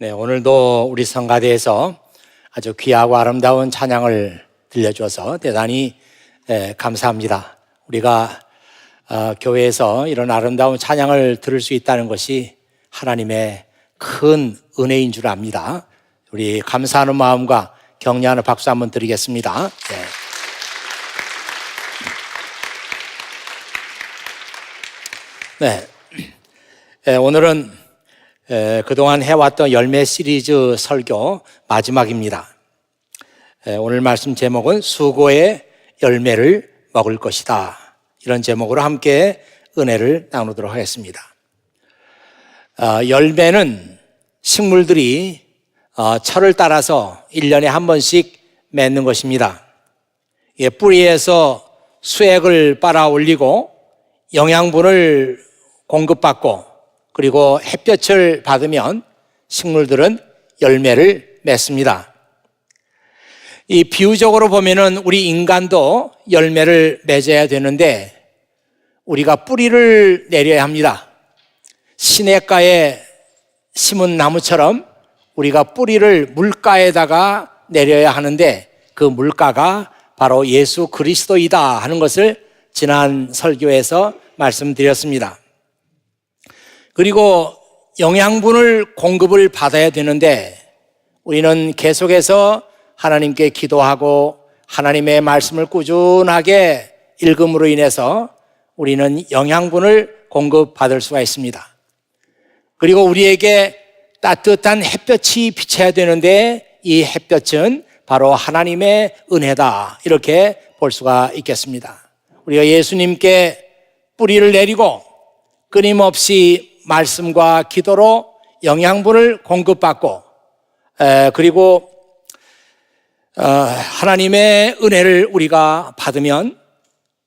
네, 오늘도 우리 성가대에서 아주 귀하고 아름다운 찬양을 들려줘서 대단히 감사합니다. 우리가 교회에서 이런 아름다운 찬양을 들을 수 있다는 것이 하나님의 큰 은혜인 줄 압니다. 우리 감사하는 마음과 격려하는 박수 한번 드리겠습니다. 네, 오늘은 그동안 해왔던 열매 시리즈 설교 마지막입니다. 오늘 말씀 제목은 수고의 열매를 먹을 것이다. 이런 제목으로 함께 은혜를 나누도록 하겠습니다. 열매는 식물들이 철을 따라서 1년에 한 번씩 맺는 것입니다. 뿌리에서 수액을 빨아 올리고 영양분을 공급받고 그리고 햇볕을 받으면 식물들은 열매를 맺습니다. 이 비유적으로 보면은 우리 인간도 열매를 맺어야 되는데 우리가 뿌리를 내려야 합니다. 시냇가에 심은 나무처럼 우리가 뿌리를 물가에다가 내려야 하는데 그 물가가 바로 예수 그리스도이다 하는 것을 지난 설교에서 말씀드렸습니다. 그리고 영양분을 공급을 받아야 되는데 우리는 계속해서 하나님께 기도하고 하나님의 말씀을 꾸준하게 읽음으로 인해서 우리는 영양분을 공급받을 수가 있습니다. 그리고 우리에게 따뜻한 햇볕이 비쳐야 되는데 이 햇볕은 바로 하나님의 은혜다 이렇게 볼 수가 있겠습니다. 우리가 예수님께 뿌리를 내리고 끊임없이 말씀과 기도로 영양분을 공급받고 그리고 하나님의 은혜를 우리가 받으면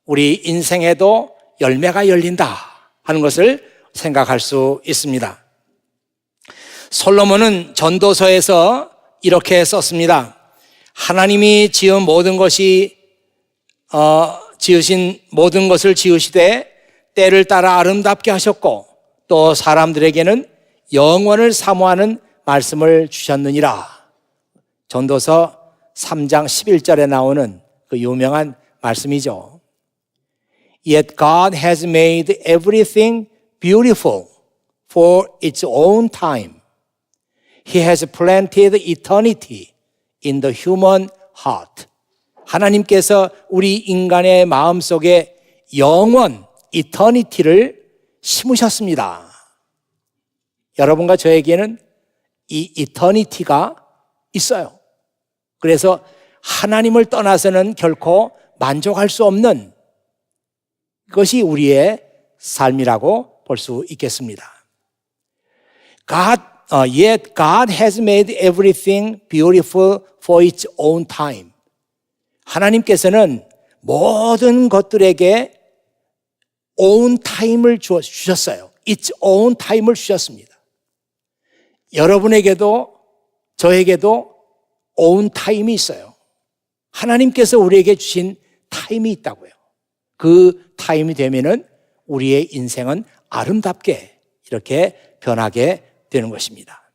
우리 인생에도 열매가 열린다 하는 것을 생각할 수 있습니다. 솔로몬은 전도서에서 이렇게 썼습니다. 하나님이 지은 모든 것이 지으신 모든 것을 지으시되 때를 따라 아름답게 하셨고 또 사람들에게는 영원을 사모하는 말씀을 주셨느니라. 전도서 3장 11절에 나오는 그 유명한 말씀이죠. Yet God has made everything beautiful for its own time. He has planted eternity in the human heart. 하나님께서 우리 인간의 마음속에 영원, eternity를 심으셨습니다. 여러분과 저에게는 이 eternity가 있어요. 그래서 하나님을 떠나서는 결코 만족할 수 없는 것이 우리의 삶이라고 볼 수 있겠습니다. Yet God has made everything beautiful for its own time. 하나님께서는 모든 것들에게 own time을 주셨어요. its own time을 주셨습니다. 여러분에게도 저에게도 own time이 있어요. 하나님께서 우리에게 주신 타임이 있다고요. 그 타임이 되면은 우리의 인생은 아름답게 이렇게 변하게 되는 것입니다.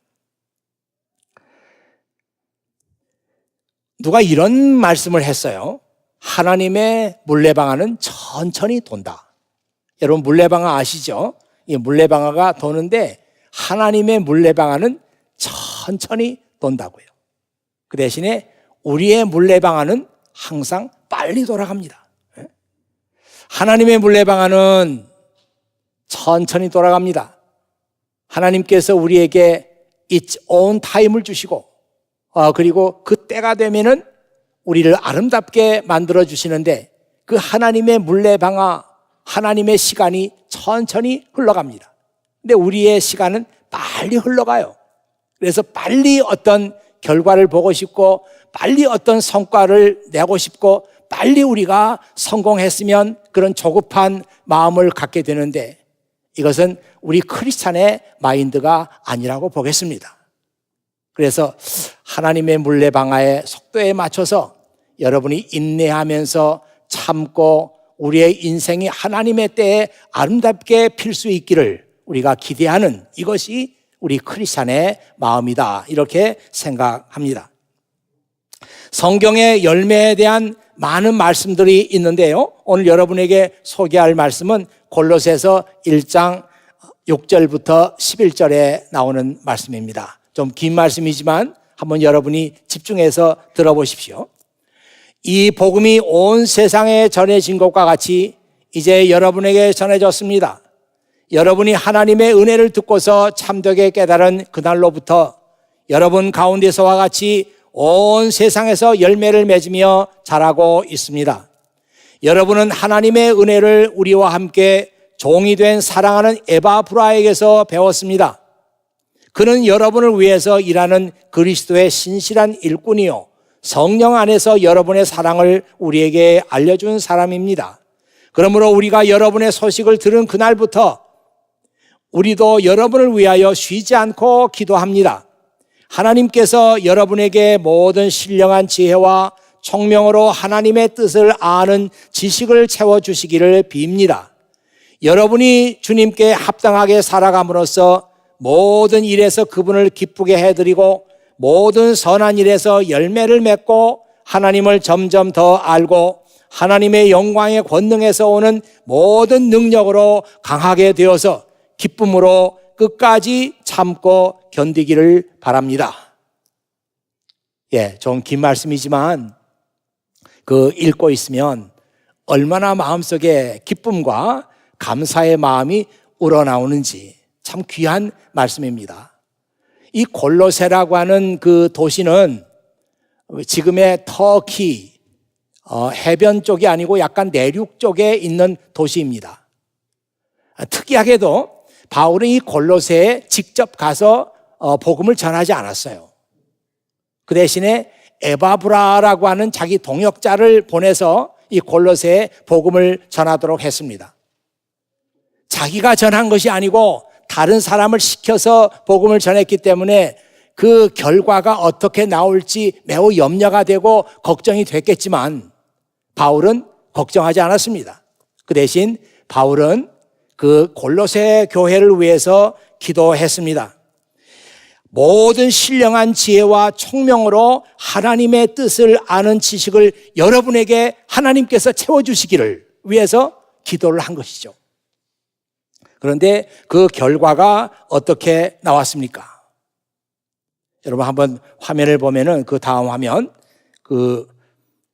누가 이런 말씀을 했어요. 하나님의 물레방아는 천천히 돈다. 여러분 물레방아 아시죠? 이 물레방아가 도는데 하나님의 물레방아는 천천히 돈다고요. 그 대신에 우리의 물레방아는 항상 빨리 돌아갑니다. 하나님의 물레방아는 천천히 돌아갑니다. 하나님께서 우리에게 its own time을 주시고 그리고 그 때가 되면은 우리를 아름답게 만들어 주시는데 그 하나님의 물레방아 하나님의 시간이 천천히 흘러갑니다. 근데 우리의 시간은 빨리 흘러가요. 그래서 빨리 어떤 결과를 보고 싶고 빨리 어떤 성과를 내고 싶고 빨리 우리가 성공했으면 그런 조급한 마음을 갖게 되는데 이것은 우리 크리스찬의 마인드가 아니라고 보겠습니다. 그래서 하나님의 물레방아의 속도에 맞춰서 여러분이 인내하면서 참고 우리의 인생이 하나님의 때에 아름답게 필 수 있기를 우리가 기대하는 이것이 우리 크리스찬의 마음이다, 이렇게 생각합니다. 성경의 열매에 대한 많은 말씀들이 있는데요, 오늘 여러분에게 소개할 말씀은 골로새서 1장 6절부터 11절에 나오는 말씀입니다. 좀 긴 말씀이지만 한번 여러분이 집중해서 들어보십시오. 이 복음이 온 세상에 전해진 것과 같이 이제 여러분에게 전해졌습니다. 여러분이 하나님의 은혜를 듣고서 참되게 깨달은 그날로부터 여러분 가운데서와 같이 온 세상에서 열매를 맺으며 자라고 있습니다. 여러분은 하나님의 은혜를 우리와 함께 종이 된 사랑하는 에바브라에게서 배웠습니다. 그는 여러분을 위해서 일하는 그리스도의 신실한 일꾼이요, 성령 안에서 여러분의 사랑을 우리에게 알려준 사람입니다. 그러므로 우리가 여러분의 소식을 들은 그날부터 우리도 여러분을 위하여 쉬지 않고 기도합니다. 하나님께서 여러분에게 모든 신령한 지혜와 총명으로 하나님의 뜻을 아는 지식을 채워주시기를 빕니다. 여러분이 주님께 합당하게 살아감으로써 모든 일에서 그분을 기쁘게 해드리고 모든 선한 일에서 열매를 맺고 하나님을 점점 더 알고 하나님의 영광의 권능에서 오는 모든 능력으로 강하게 되어서 기쁨으로 끝까지 참고 견디기를 바랍니다. 좀 긴 말씀이지만 읽고 있으면 얼마나 마음속에 기쁨과 감사의 마음이 우러나오는지 참 귀한 말씀입니다. 이 골로새라고 하는 그 도시는 지금의 터키 해변 쪽이 아니고 약간 내륙 쪽에 있는 도시입니다. 특이하게도 바울은 이 골로새에 직접 가서 복음을 전하지 않았어요. 그 대신에 에바브라라고 하는 자기 동역자를 보내서 이 골로새에 복음을 전하도록 했습니다. 자기가 전한 것이 아니고 다른 사람을 시켜서 복음을 전했기 때문에 그 결과가 어떻게 나올지 매우 염려가 되고 걱정이 됐겠지만 바울은 걱정하지 않았습니다. 그 대신 바울은 그 골로새 교회를 위해서 기도했습니다. 모든 신령한 지혜와 총명으로 하나님의 뜻을 아는 지식을 여러분에게 하나님께서 채워주시기를 위해서 기도를 한 것이죠. 그런데 그 결과가 어떻게 나왔습니까? 여러분 한번 화면을 보면은 그 다음 화면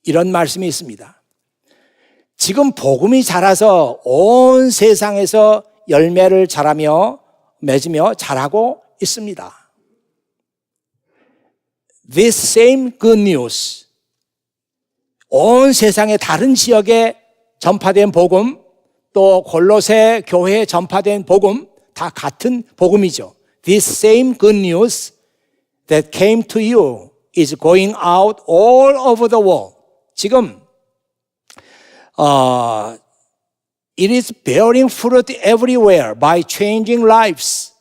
이런 말씀이 있습니다. 지금 복음이 자라서 온 세상에서 열매를 자라며 맺으며 자라고 있습니다. This same good news, 온 세상의 다른 지역에 전파된 복음, 또 골로새 교회에 전파된 복음, 다 같은 복음이죠. This same good news that came to you is going out all over the world. 지금 it is bearing fruit everywhere by changing lives.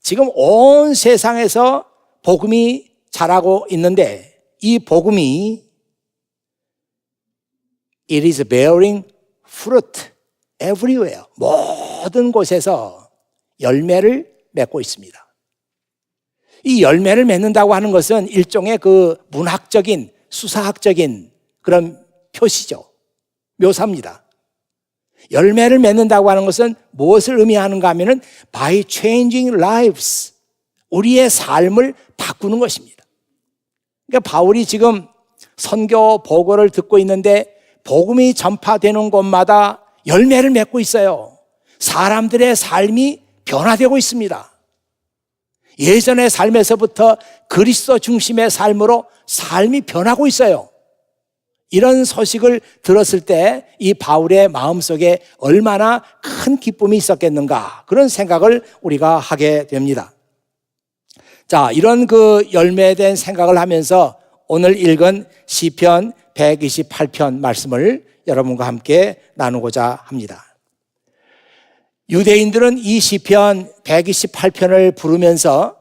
지금 온 세상에서 복음이 자라고 있는데 이 복음이 it is bearing fruit everywhere. 모든 곳에서 열매를 맺고 있습니다. 이 열매를 맺는다고 하는 것은 일종의 그 문학적인, 수사학적인 그런 표시죠. 묘사입니다. 열매를 맺는다고 하는 것은 무엇을 의미하는가 하면은 by changing lives. 우리의 삶을 바꾸는 것입니다. 그러니까 바울이 지금 선교 보고를 듣고 있는데 복음이 전파되는 곳마다 열매를 맺고 있어요. 사람들의 삶이 변화되고 있습니다. 예전의 삶에서부터 그리스도 중심의 삶으로 삶이 변하고 있어요. 이런 소식을 들었을 때 이 바울의 마음속에 얼마나 큰 기쁨이 있었겠는가, 그런 생각을 우리가 하게 됩니다. 자, 이런 그 열매된 생각을 하면서 오늘 읽은 시편 128편 말씀을 여러분과 함께 나누고자 합니다. 유대인들은 이 시편 128편을 부르면서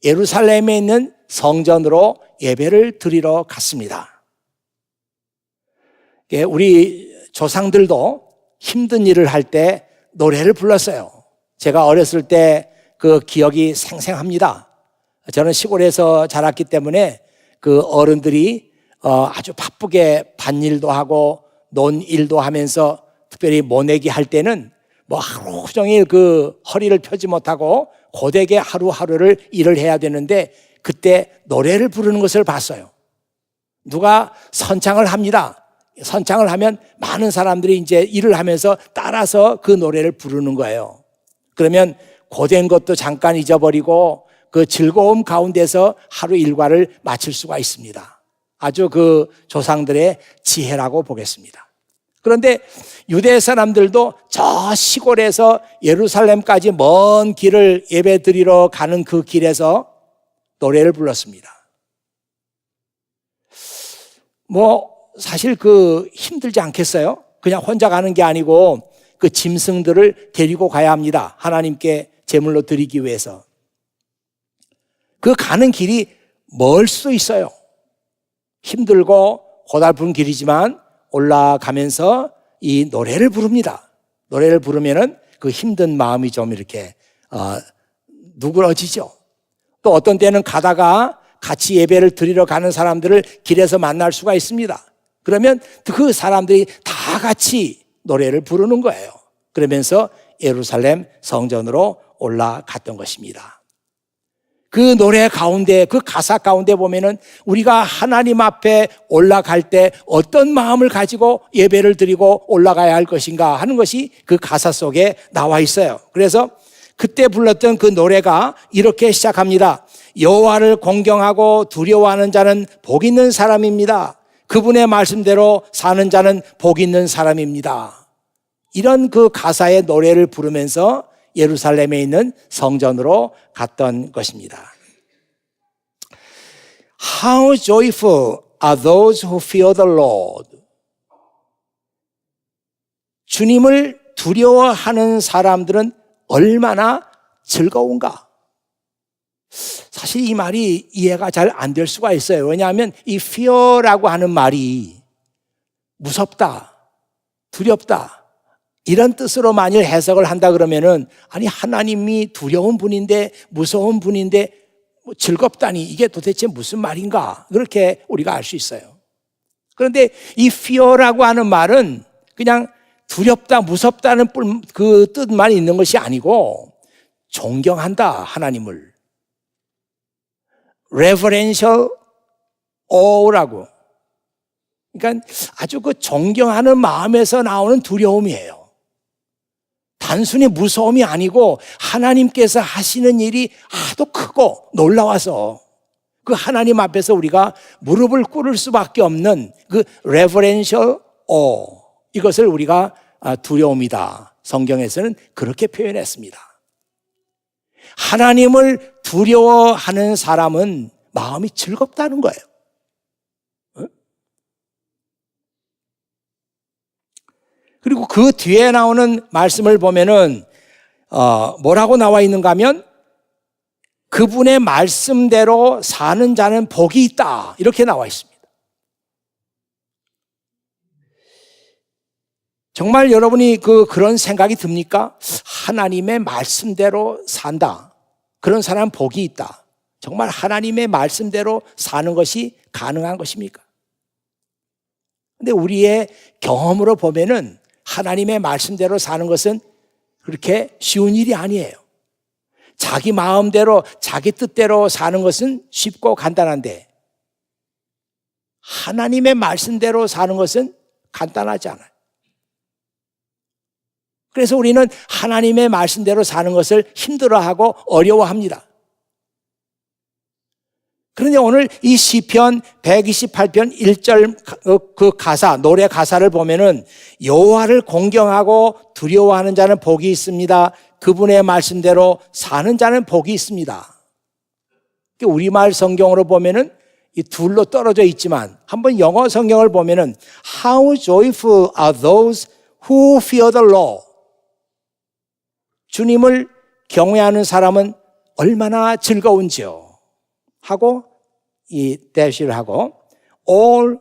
예루살렘에 있는 성전으로 예배를 드리러 갔습니다. 우리 조상들도 힘든 일을 할 때 노래를 불렀어요. 제가 어렸을 때 그 기억이 생생합니다. 저는 시골에서 자랐기 때문에 그 어른들이 아주 바쁘게 밭일도 하고 논일도 하면서 특별히 모내기 할 때는 뭐 하루 종일 그 허리를 펴지 못하고 고되게 하루하루를 일을 해야 되는데 그때 노래를 부르는 것을 봤어요. 누가 선창을 합니다. 선창을 하면 많은 사람들이 이제 일을 하면서 따라서 그 노래를 부르는 거예요. 그러면 고된 것도 잠깐 잊어버리고 그 즐거움 가운데서 하루 일과를 마칠 수가 있습니다. 아주 그 조상들의 지혜라고 보겠습니다. 그런데 유대 사람들도 저 시골에서 예루살렘까지 먼 길을 예배 드리러 가는 그 길에서 노래를 불렀습니다. 뭐 사실 그 힘들지 않겠어요? 그냥 혼자 가는 게 아니고 그 짐승들을 데리고 가야 합니다. 하나님께 제물로 드리기 위해서. 그 가는 길이 멀 수도 있어요. 힘들고 고달픈 길이지만 올라가면서 이 노래를 부릅니다. 노래를 부르면은 그 힘든 마음이 좀 이렇게 누그러지죠. 또 어떤 때는 가다가 같이 예배를 드리러 가는 사람들을 길에서 만날 수가 있습니다. 그러면 그 사람들이 다 같이 노래를 부르는 거예요. 그러면서 예루살렘 성전으로 올라갔던 것입니다. 그 노래 가운데, 그 가사 가운데 보면은 우리가 하나님 앞에 올라갈 때 어떤 마음을 가지고 예배를 드리고 올라가야 할 것인가 하는 것이 그 가사 속에 나와 있어요. 그래서 그때 불렀던 그 노래가 이렇게 시작합니다. 여호와를 공경하고 두려워하는 자는 복 있는 사람입니다. 그분의 말씀대로 사는 자는 복 있는 사람입니다. 이런 그 가사의 노래를 부르면서 예루살렘에 있는 성전으로 갔던 것입니다. How joyful are those who fear the Lord. 주님을 두려워하는 사람들은 얼마나 즐거운가? 사실 이 말이 이해가 잘 안 될 수가 있어요. 왜냐하면 이 fear라고 하는 말이 무섭다, 두렵다 이런 뜻으로 만일 해석을 한다 그러면은 아니 하나님이 두려운 분인데 무서운 분인데 뭐 즐겁다니 이게 도대체 무슨 말인가 그렇게 우리가 알 수 있어요. 그런데 이 fear라고 하는 말은 그냥 두렵다 무섭다는 그 뜻만 있는 것이 아니고 존경한다 하나님을 reverential aw라고 그러니까 아주 그 존경하는 마음에서 나오는 두려움이에요. 단순히 무서움이 아니고 하나님께서 하시는 일이 하도 크고 놀라워서 그 하나님 앞에서 우리가 무릎을 꿇을 수밖에 없는 그 reverential awe 이것을 우리가 두려움이다. 성경에서는 그렇게 표현했습니다. 하나님을 두려워하는 사람은 마음이 즐겁다는 거예요. 그리고 그 뒤에 나오는 말씀을 보면은 뭐라고 나와 있는가 하면 그분의 말씀대로 사는 자는 복이 있다 이렇게 나와 있습니다. 정말 여러분이 그런 생각이 듭니까? 하나님의 말씀대로 산다. 그런 사람 복이 있다. 정말 하나님의 말씀대로 사는 것이 가능한 것입니까? 근데 우리의 경험으로 보면은 하나님의 말씀대로 사는 것은 그렇게 쉬운 일이 아니에요. 자기 마음대로 자기 뜻대로 사는 것은 쉽고 간단한데 하나님의 말씀대로 사는 것은 간단하지 않아요. 그래서 우리는 하나님의 말씀대로 사는 것을 힘들어하고 어려워합니다. 그런데 오늘 이 시편 128편 1절 그 가사, 노래 가사를 보면은 여호와를 공경하고 두려워하는 자는 복이 있습니다. 그분의 말씀대로 사는 자는 복이 있습니다. 우리말 성경으로 보면은 이 둘로 떨어져 있지만 한번 영어 성경을 보면은 How joyful are those who fear the Lord. 주님을 경외하는 사람은 얼마나 즐거운지요. 하고 이 대시를 하고 all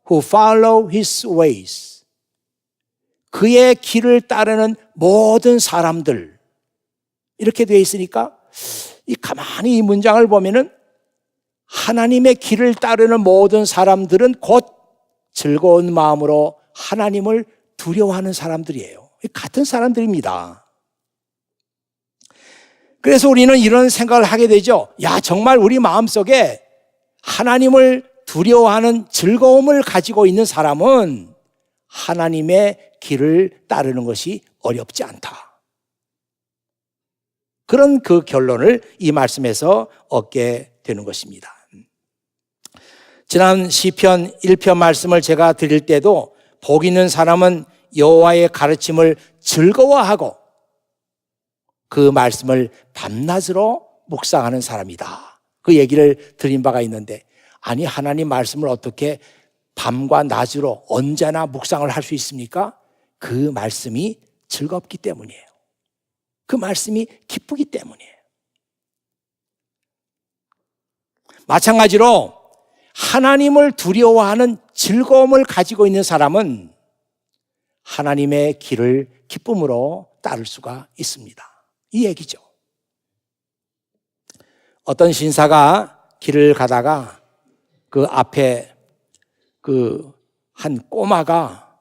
who follow his ways 그의 길을 따르는 모든 사람들 이렇게 되어 있으니까 가만히 이 문장을 보면은 하나님의 길을 따르는 모든 사람들은 곧 즐거운 마음으로 하나님을 두려워하는 사람들이에요. 같은 사람들입니다. 그래서 우리는 이런 생각을 하게 되죠. 야, 정말 우리 마음속에 하나님을 두려워하는 즐거움을 가지고 있는 사람은 하나님의 길을 따르는 것이 어렵지 않다. 그런 그 결론을 이 말씀에서 얻게 되는 것입니다. 지난 시편 1편 말씀을 제가 드릴 때도 복 있는 사람은 여호와의 가르침을 즐거워하고 그 말씀을 밤낮으로 묵상하는 사람이다. 그 얘기를 드린 바가 있는데, 아니 하나님 말씀을 어떻게 밤과 낮으로 언제나 묵상을 할 수 있습니까? 그 말씀이 즐겁기 때문이에요. 그 말씀이 기쁘기 때문이에요. 마찬가지로 하나님을 두려워하는 즐거움을 가지고 있는 사람은 하나님의 길을 기쁨으로 따를 수가 있습니다. 이 얘기죠. 어떤 신사가 길을 가다가 그 앞에 그 한 꼬마가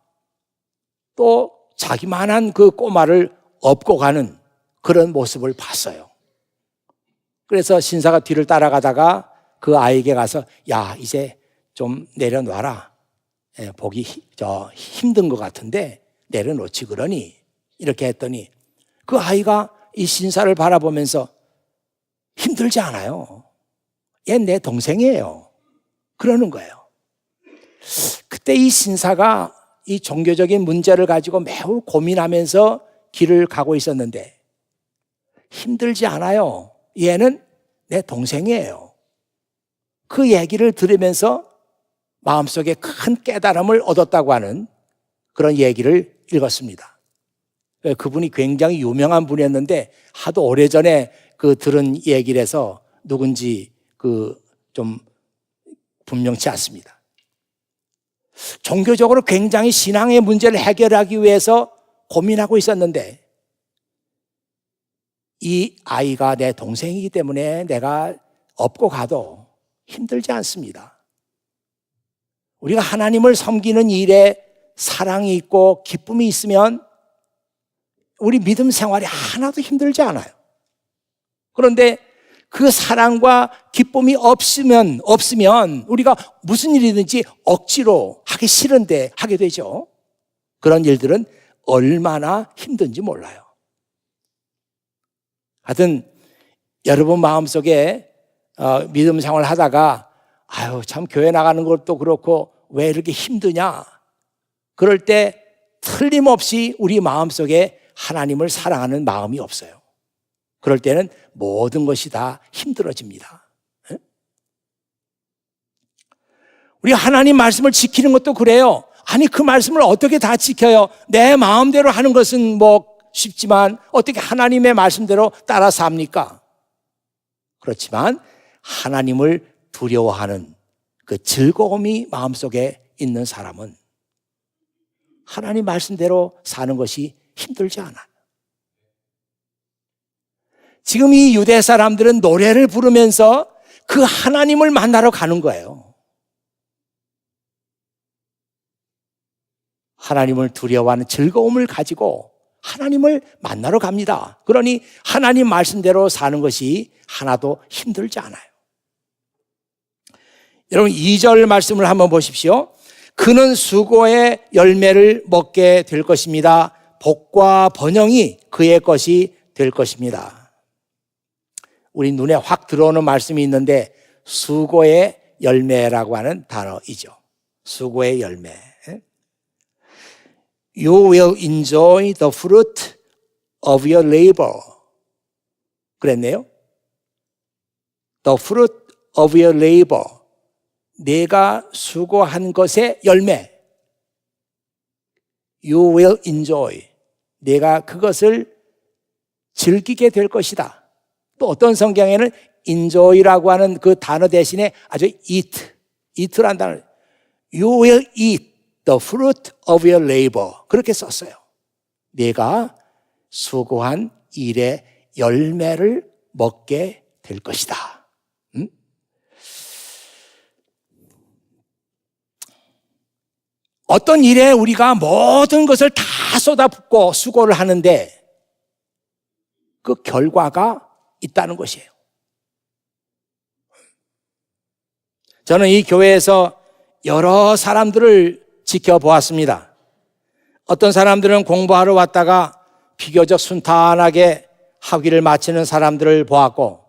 또 자기만한 그 꼬마를 업고 가는 그런 모습을 봤어요. 그래서 신사가 뒤를 따라가다가 그 아이에게 가서 야, 이제 좀 내려놔라. 보기 힘든 것 같은데 내려놓지 그러니, 이렇게 했더니 그 아이가 이 신사를 바라보면서 힘들지 않아요. 얘 내 동생이에요. 그러는 거예요. 그때 이 신사가 이 종교적인 문제를 가지고 매우 고민하면서 길을 가고 있었는데, 힘들지 않아요. 얘는 내 동생이에요. 그 얘기를 들으면서 마음속에 큰 깨달음을 얻었다고 하는 그런 얘기를 읽었습니다. 그분이 굉장히 유명한 분이었는데 하도 오래전에 들은 얘기를 해서 누군지 좀 분명치 않습니다. 종교적으로 굉장히 신앙의 문제를 해결하기 위해서 고민하고 있었는데, 이 아이가 내 동생이기 때문에 내가 업고 가도 힘들지 않습니다. 우리가 하나님을 섬기는 일에 사랑이 있고 기쁨이 있으면 우리 믿음 생활이 하나도 힘들지 않아요. 그런데 그 사랑과 기쁨이 없으면 우리가 무슨 일이든지 억지로 하기 싫은데 하게 되죠. 그런 일들은 얼마나 힘든지 몰라요. 하여튼 여러분 마음속에 믿음 생활을 하다가 아유 참 교회 나가는 것도 그렇고 왜 이렇게 힘드냐, 그럴 때 틀림없이 우리 마음속에 하나님을 사랑하는 마음이 없어요. 그럴 때는 모든 것이 다 힘들어집니다. 우리 하나님 말씀을 지키는 것도 그래요. 아니 그 말씀을 어떻게 다 지켜요? 내 마음대로 하는 것은 뭐 쉽지만 어떻게 하나님의 말씀대로 따라 삽니까? 그렇지만 하나님을 두려워하는 그 즐거움이 마음속에 있는 사람은 하나님 말씀대로 사는 것이 힘들지 않아요. 지금 이 유대 사람들은 노래를 부르면서 그 하나님을 만나러 가는 거예요. 하나님을 두려워하는 즐거움을 가지고 하나님을 만나러 갑니다. 그러니 하나님 말씀대로 사는 것이 하나도 힘들지 않아요. 여러분 2절 말씀을 한번 보십시오. 그는 수고의 열매를 먹게 될 것입니다. 복과 번영이 그의 것이 될 것입니다. 우리 눈에 확 들어오는 말씀이 있는데 수고의 열매라고 하는 단어이죠. 수고의 열매. You will enjoy the fruit of your labor. 그랬네요. The fruit of your labor. 내가 수고한 것의 열매. You will enjoy. 내가 그것을 즐기게 될 것이다. 또 어떤 성경에는 enjoy라고 하는 그 단어 대신에 아주 eat라는 단어. You will eat the fruit of your labor. 그렇게 썼어요. 내가 수고한 일의 열매를 먹게 될 것이다. 어떤 일에 우리가 모든 것을 다 쏟아붓고 수고를 하는데 그 결과가 있다는 것이에요. 저는 이 교회에서 여러 사람들을 지켜보았습니다. 어떤 사람들은 공부하러 왔다가 비교적 순탄하게 학위를 마치는 사람들을 보았고,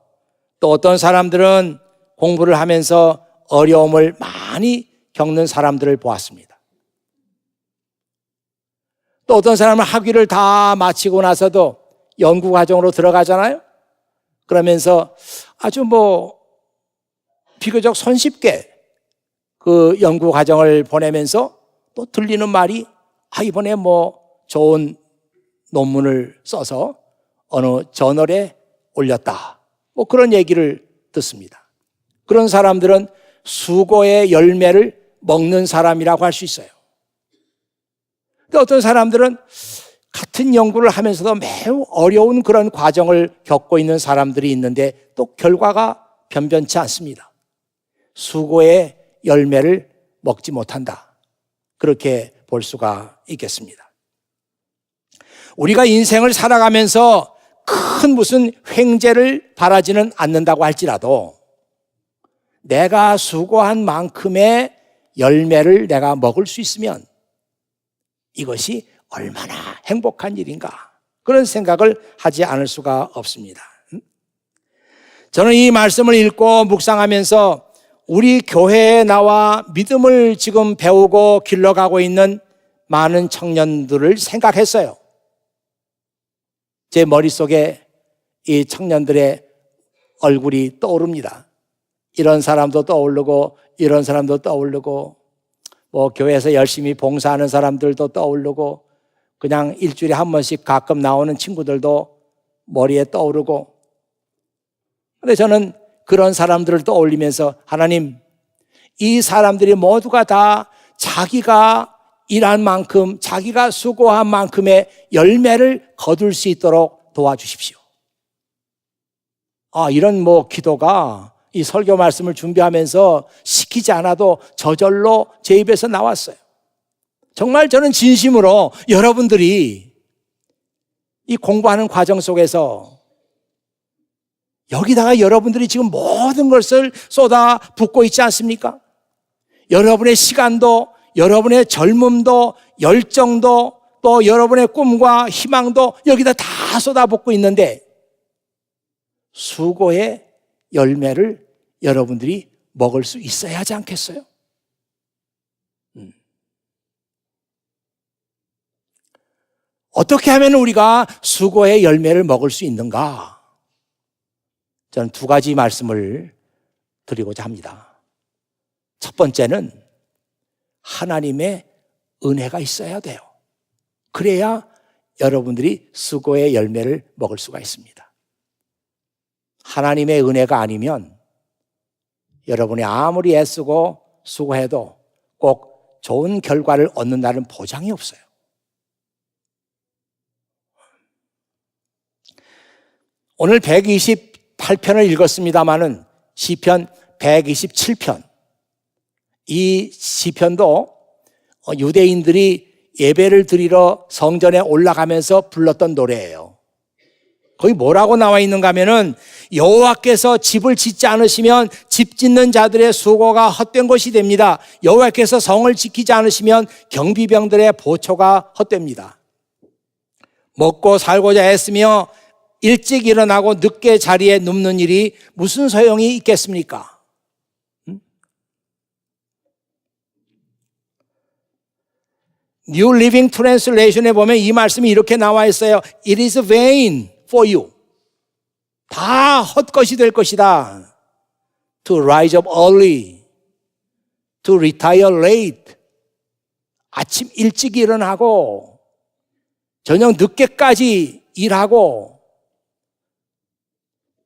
또 어떤 사람들은 공부를 하면서 어려움을 많이 겪는 사람들을 보았습니다. 또 어떤 사람은 학위를 다 마치고 나서도 연구과정으로 들어가잖아요. 그러면서 아주 비교적 손쉽게 그 연구과정을 보내면서 또 들리는 말이 이번에 좋은 논문을 써서 어느 저널에 올렸다. 그런 얘기를 듣습니다. 그런 사람들은 수고의 열매를 먹는 사람이라고 할 수 있어요. 근데 어떤 사람들은 같은 연구를 하면서도 매우 어려운 그런 과정을 겪고 있는 사람들이 있는데 또 결과가 변변치 않습니다. 수고의 열매를 먹지 못한다. 그렇게 볼 수가 있겠습니다. 우리가 인생을 살아가면서 큰 무슨 횡재를 바라지는 않는다고 할지라도 내가 수고한 만큼의 열매를 내가 먹을 수 있으면 이것이 얼마나 행복한 일인가, 그런 생각을 하지 않을 수가 없습니다. 저는 이 말씀을 읽고 묵상하면서 우리 교회에 나와 믿음을 지금 배우고 길러가고 있는 많은 청년들을 생각했어요. 제 머릿속에 이 청년들의 얼굴이 떠오릅니다. 이런 사람도 떠오르고 이런 사람도 떠오르고 교회에서 열심히 봉사하는 사람들도 떠오르고 그냥 일주일에 한 번씩 가끔 나오는 친구들도 머리에 떠오르고, 그런데 저는 그런 사람들을 떠올리면서 하나님, 이 사람들이 모두가 다 자기가 일한 만큼, 자기가 수고한 만큼의 열매를 거둘 수 있도록 도와주십시오. 이런 기도가 이 설교 말씀을 준비하면서 시키지 않아도 저절로 제 입에서 나왔어요. 정말 저는 진심으로 여러분들이 이 공부하는 과정 속에서 여기다가 여러분들이 지금 모든 것을 쏟아 붓고 있지 않습니까? 여러분의 시간도, 여러분의 젊음도, 열정도, 또 여러분의 꿈과 희망도 여기다 다 쏟아 붓고 있는데 수고의 열매를 여러분들이 먹을 수 있어야 하지 않겠어요? 어떻게 하면 우리가 수고의 열매를 먹을 수 있는가? 저는 두 가지 말씀을 드리고자 합니다. 첫 번째는 하나님의 은혜가 있어야 돼요. 그래야 여러분들이 수고의 열매를 먹을 수가 있습니다. 하나님의 은혜가 아니면 여러분이 아무리 애쓰고 수고해도 꼭 좋은 결과를 얻는다는 보장이 없어요. 오늘 128편을 읽었습니다마는 시편 127편, 이 시편도 유대인들이 예배를 드리러 성전에 올라가면서 불렀던 노래예요. 거기 뭐라고 나와 있는가 하면은 여호와께서 집을 짓지 않으시면 집 짓는 자들의 수고가 헛된 것이 됩니다. 여호와께서 성을 지키지 않으시면 경비병들의 보초가 헛됩니다. 먹고 살고자 애쓰며 일찍 일어나고 늦게 자리에 눕는 일이 무슨 소용이 있겠습니까? New Living Translation에 보면 이 말씀이 이렇게 나와 있어요. It is vain for you. 다 헛것이 될 것이다. To rise up early, to retire late. 아침 일찍 일어나고 저녁 늦게까지 일하고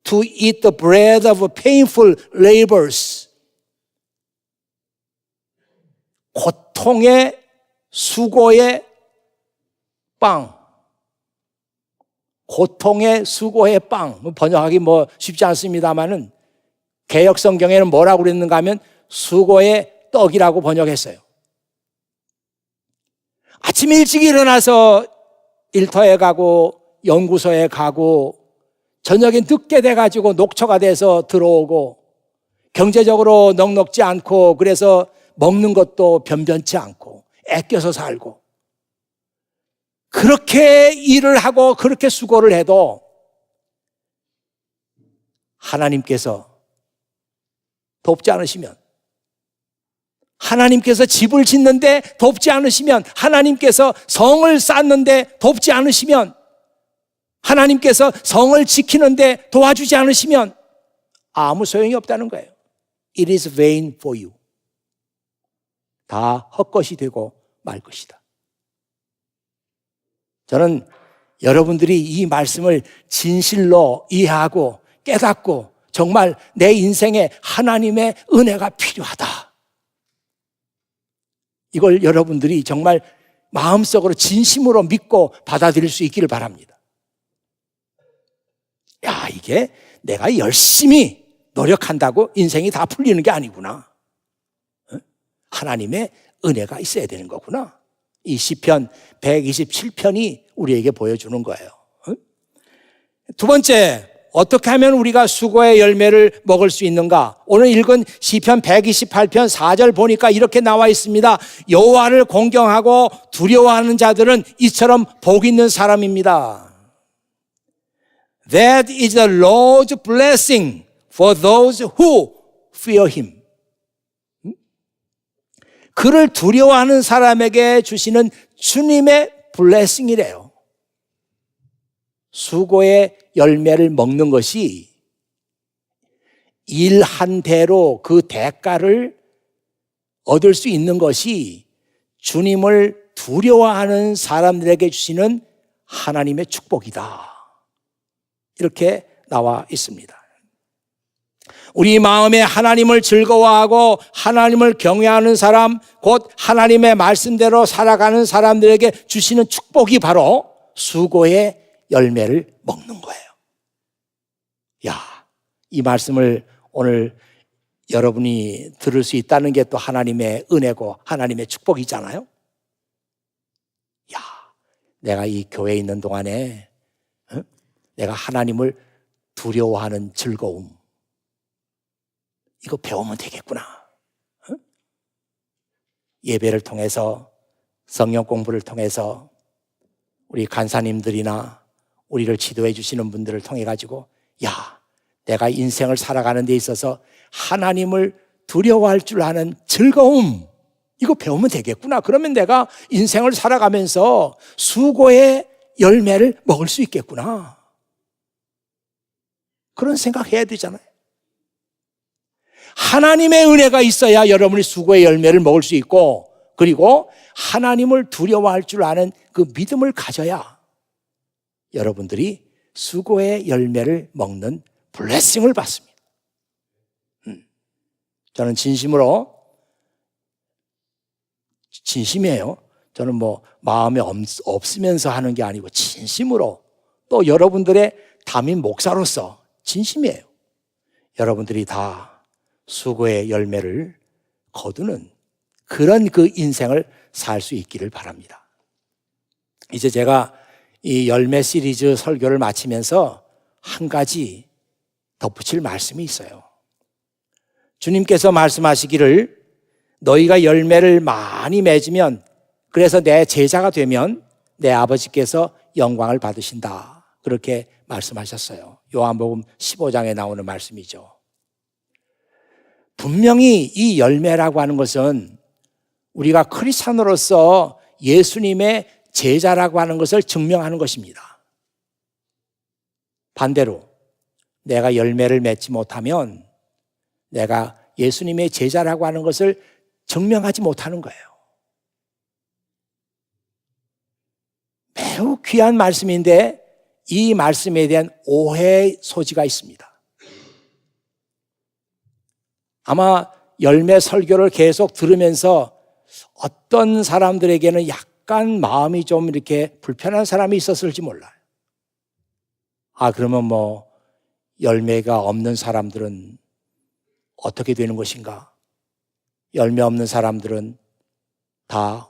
to eat the bread of painful labors. 고통의 수고의 빵, 고통의 수고의 빵. 번역하기 쉽지 않습니다만은 개역 성경에는 뭐라고 그랬는가 하면 수고의 떡이라고 번역했어요. 아침 일찍 일어나서 일터에 가고 연구소에 가고 저녁에 늦게 돼가지고 녹초가 돼서 들어오고 경제적으로 넉넉지 않고 그래서 먹는 것도 변변치 않고 아껴서 살고 그렇게 일을 하고 그렇게 수고를 해도 하나님께서 돕지 않으시면, 하나님께서 집을 짓는데 돕지 않으시면, 하나님께서 성을 쌓는데 돕지 않으시면, 하나님께서 성을 지키는데 도와주지 않으시면 아무 소용이 없다는 거예요. It is vain for you. 다 헛것이 되고 말 것이다. 저는 여러분들이 이 말씀을 진실로 이해하고 깨닫고 정말 내 인생에 하나님의 은혜가 필요하다, 이걸 여러분들이 정말 마음속으로 진심으로 믿고 받아들일 수 있기를 바랍니다. 야, 이게 내가 열심히 노력한다고 인생이 다 풀리는 게 아니구나. 하나님의 은혜가 있어야 되는 거구나. 이 시편 127편이 우리에게 보여주는 거예요. 두 번째, 어떻게 하면 우리가 수고의 열매를 먹을 수 있는가? 오늘 읽은 시편 128편 4절 보니까 이렇게 나와 있습니다. 여호와를 공경하고 두려워하는 자들은 이처럼 복 있는 사람입니다. That is the Lord's blessing for those who fear Him. 그를 두려워하는 사람에게 주시는 주님의 블레싱이래요. 수고의 열매를 먹는 것이 일한 대로 그 대가를 얻을 수 있는 것이 주님을 두려워하는 사람들에게 주시는 하나님의 축복이다, 이렇게 나와 있습니다. 우리 마음에 하나님을 즐거워하고 하나님을 경외하는 사람, 곧 하나님의 말씀대로 살아가는 사람들에게 주시는 축복이 바로 수고의 열매를 먹는 거예요. 야, 이 말씀을 오늘 여러분이 들을 수 있다는 게 또 하나님의 은혜고 하나님의 축복이잖아요. 야, 내가 이 교회에 있는 동안에 내가 하나님을 두려워하는 즐거움, 이거 배우면 되겠구나. 예배를 통해서, 성경 공부를 통해서 우리 간사님들이나 우리를 지도해 주시는 분들을 통해 가지고, 야, 내가 인생을 살아가는 데 있어서 하나님을 두려워할 줄 아는 즐거움, 이거 배우면 되겠구나. 그러면 내가 인생을 살아가면서 수고의 열매를 먹을 수 있겠구나. 그런 생각해야 되잖아요. 하나님의 은혜가 있어야 여러분이 수고의 열매를 먹을 수 있고, 그리고 하나님을 두려워할 줄 아는 그 믿음을 가져야 여러분들이 수고의 열매를 먹는 블레싱을 받습니다. 저는 진심이에요. 저는 마음에 없으면서 하는 게 아니고 진심으로, 또 여러분들의 담임 목사로서 진심이에요. 여러분들이 다 수고의 열매를 거두는 그런 그 인생을 살 수 있기를 바랍니다. 이제 제가 이 열매 시리즈 설교를 마치면서 한 가지 덧붙일 말씀이 있어요. 주님께서 말씀하시기를 너희가 열매를 많이 맺으면, 그래서 내 제자가 되면 내 아버지께서 영광을 받으신다, 그렇게 말씀하셨어요. 요한복음 15장에 나오는 말씀이죠. 분명히 이 열매라고 하는 것은 우리가 크리스찬으로서 예수님의 제자라고 하는 것을 증명하는 것입니다. 반대로 내가 열매를 맺지 못하면 내가 예수님의 제자라고 하는 것을 증명하지 못하는 거예요. 매우 귀한 말씀인데 이 말씀에 대한 오해의 소지가 있습니다. 아마 열매 설교를 계속 들으면서 어떤 사람들에게는 약간 마음이 좀 이렇게 불편한 사람이 있었을지 몰라요. 그러면 뭐 열매가 없는 사람들은 어떻게 되는 것인가? 열매 없는 사람들은 다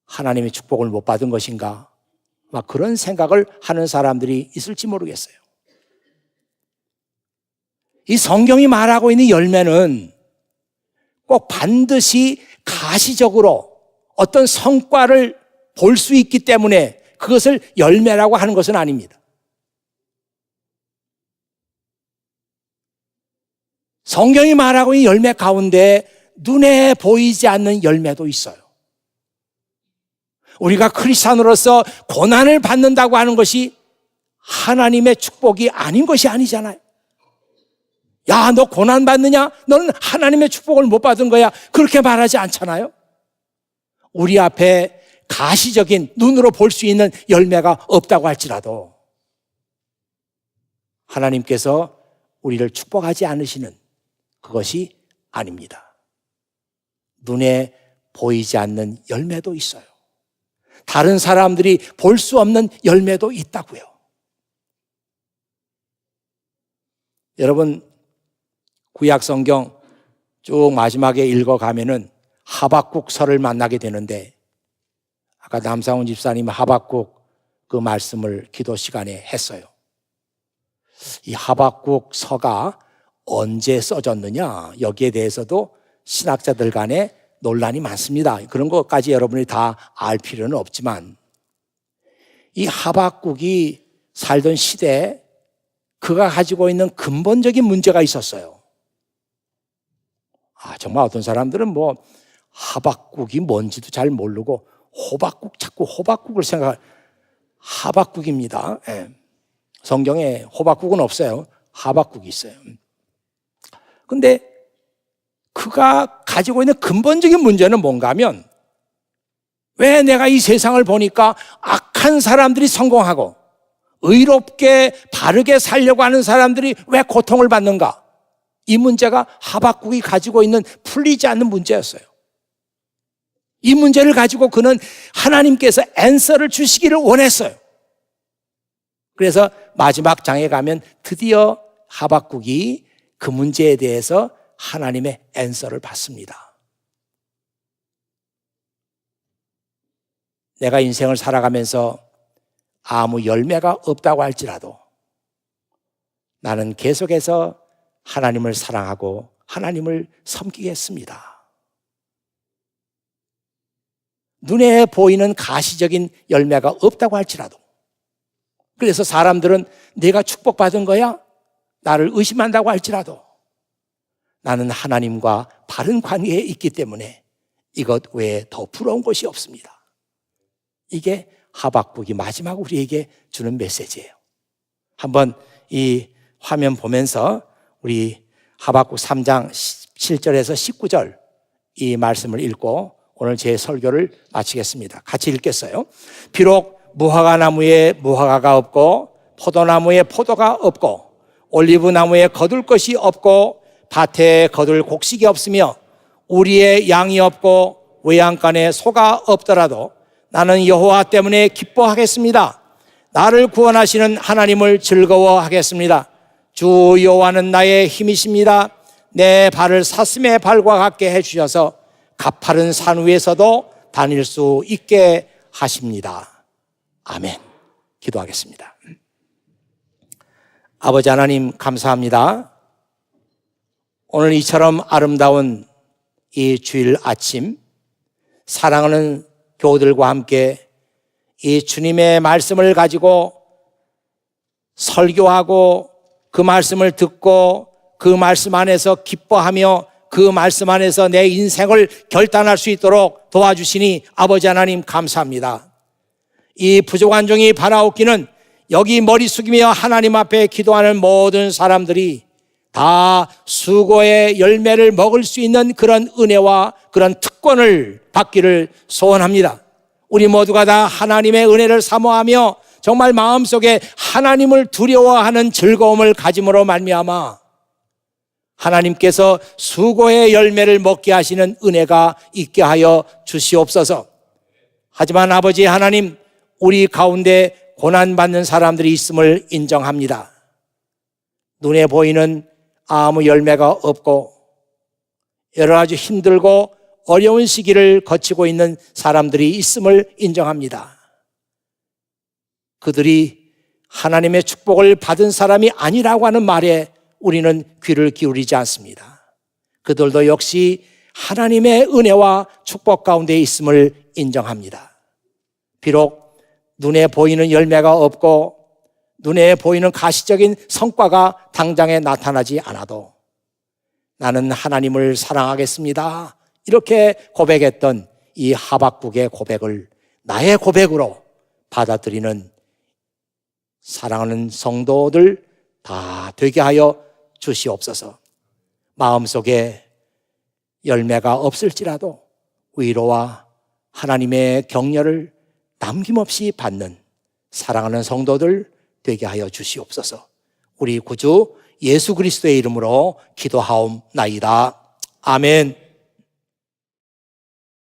하나님의 축복을 못 받은 것인가? 막 그런 생각을 하는 사람들이 있을지 모르겠어요. 이 성경이 말하고 있는 열매는 꼭 반드시 가시적으로 어떤 성과를 볼 수 있기 때문에 그것을 열매라고 하는 것은 아닙니다. 성경이 말하고 있는 열매 가운데 눈에 보이지 않는 열매도 있어요. 우리가 크리스찬으로서 고난을 받는다고 하는 것이 하나님의 축복이 아닌 것이 아니잖아요. 야, 너 고난 받느냐? 너는 하나님의 축복을 못 받은 거야. 그렇게 말하지 않잖아요. 우리 앞에 가시적인 눈으로 볼 수 있는 열매가 없다고 할지라도 하나님께서 우리를 축복하지 않으시는 그것이 아닙니다. 눈에 보이지 않는 열매도 있어요. 다른 사람들이 볼 수 없는 열매도 있다고요. 여러분, 구약 성경 쭉 마지막에 읽어가면은 하박국서를 만나게 되는데, 아까 남상훈 집사님 하박국 그 말씀을 기도 시간에 했어요. 이 하박국서가 언제 써졌느냐, 여기에 대해서도 신학자들 간에 논란이 많습니다. 그런 것까지 여러분이 다 알 필요는 없지만, 이 하박국이 살던 시대에 그가 가지고 있는 근본적인 문제가 있었어요. 정말 어떤 사람들은 뭐 하박국이 뭔지도 잘 모르고 호박국, 자꾸 호박국을 하박국입니다. 예. 성경에 호박국은 없어요. 하박국이 있어요. 근데 그가 가지고 있는 근본적인 문제는 뭔가 하면, 왜 내가 이 세상을 보니까 악한 사람들이 성공하고 의롭게 바르게 살려고 하는 사람들이 왜 고통을 받는가? 이 문제가 하박국이 가지고 있는 풀리지 않는 문제였어요. 이 문제를 가지고 그는 하나님께서 앤서를 주시기를 원했어요. 그래서 마지막 장에 가면 드디어 하박국이 그 문제에 대해서 하나님의 앤서를 받습니다. 내가 인생을 살아가면서 아무 열매가 없다고 할지라도 나는 계속해서 하나님을 사랑하고 하나님을 섬기겠습니다. 눈에 보이는 가시적인 열매가 없다고 할지라도, 그래서 사람들은 내가 축복받은 거야? 나를 의심한다고 할지라도 나는 하나님과 바른 관계에 있기 때문에 이것 외에 더 부러운 것이 없습니다. 이게 하박국이 마지막 우리에게 주는 메시지예요. 한번 이 화면 보면서 우리 하박국 3장 7절에서 19절 이 말씀을 읽고 오늘 제 설교를 마치겠습니다. 같이 읽겠어요. 비록 무화과 나무에 무화과가 없고 포도나무에 포도가 없고 올리브나무에 거둘 것이 없고 밭에 거둘 곡식이 없으며 우리의 양이 없고 외양간에 소가 없더라도 나는 여호와 때문에 기뻐하겠습니다. 나를 구원하시는 하나님을 즐거워하겠습니다. 주 여호와는 나의 힘이십니다. 내 발을 사슴의 발과 같게 해주셔서 가파른 산 위에서도 다닐 수 있게 하십니다. 아멘. 기도하겠습니다. 아버지 하나님, 감사합니다. 오늘 이처럼 아름다운 이 주일 아침, 사랑하는 교우들과 함께 이 주님의 말씀을 가지고 설교하고 그 말씀을 듣고 그 말씀 안에서 기뻐하며 그 말씀 안에서 내 인생을 결단할 수 있도록 도와주시니 아버지 하나님 감사합니다. 이 부족한 종이 바라옵기는 여기 머리 숙이며 하나님 앞에 기도하는 모든 사람들이 다 수고의 열매를 먹을 수 있는 그런 은혜와 그런 특권을 받기를 소원합니다. 우리 모두가 다 하나님의 은혜를 사모하며 정말 마음속에 하나님을 두려워하는 즐거움을 가짐으로 말미암아 하나님께서 수고의 열매를 먹게 하시는 은혜가 있게 하여 주시옵소서. 하지만 아버지 하나님, 우리 가운데 고난받는 사람들이 있음을 인정합니다. 눈에 보이는 아무 열매가 없고 여러 가지 힘들고 어려운 시기를 거치고 있는 사람들이 있음을 인정합니다. 그들이 하나님의 축복을 받은 사람이 아니라고 하는 말에 우리는 귀를 기울이지 않습니다. 그들도 역시 하나님의 은혜와 축복 가운데 있음을 인정합니다. 비록 눈에 보이는 열매가 없고 눈에 보이는 가시적인 성과가 당장에 나타나지 않아도 나는 하나님을 사랑하겠습니다, 이렇게 고백했던 이 하박국의 고백을 나의 고백으로 받아들이는 사랑하는 성도들 다 되게 하여 주시옵소서. 마음속에 열매가 없을지라도 위로와 하나님의 격려를 남김없이 받는 사랑하는 성도들 되게 하여 주시옵소서. 우리 구주 예수 그리스도의 이름으로 기도하옵나이다. 아멘.